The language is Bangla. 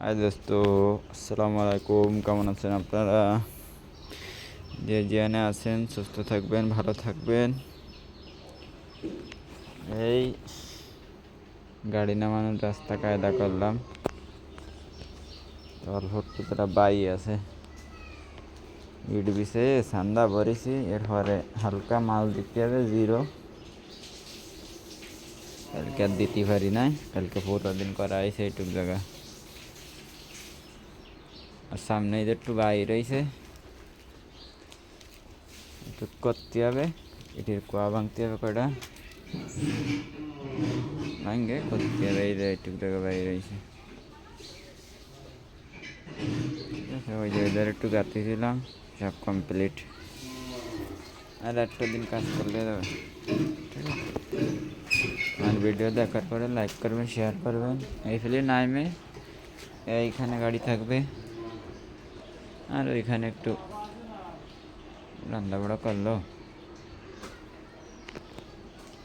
হাই দোস্ত, আসসালামু আলাইকুম। কেমন আছেন আপনারা? যে যেখানে আছেন সুস্থ থাকবেন, ভালো থাকবেন। এই গাড়ি নামানোর রাস্তা কায়দা করলাম। অল্প কিছুটা বাই আছে, ইট বিছে সান্দা ভরেছি। এরপরে হালকা মাল দিতে হবে, জিরো। কালকে আর দিতে পারি নাই, কালকে পুরো দিন করা হয়েছে এইটুক জায়গা। আর সামনে একটু বাই রয়েছে, একটু করতে হবে। এটির কোয়া ভাঙতে হবে, কয়টা ভাঙে করতে হবে। এই যে এইটুক জায়গা বাই রয়েছে, ঠিক আছে। ওই যে ওইদের একটু গাঁথতেছিলাম, সব কমপ্লিট। আর একটা দিন কাজ করলে যাবে, ঠিক আছে। আর ভিডিও দেখার পরে লাইক করবেন, শেয়ার করবেন। এই ফেলে নাইমে এইখানে গাড়ি থাকবে, আর ওইখানে একটু রান্না বাড়া করলো।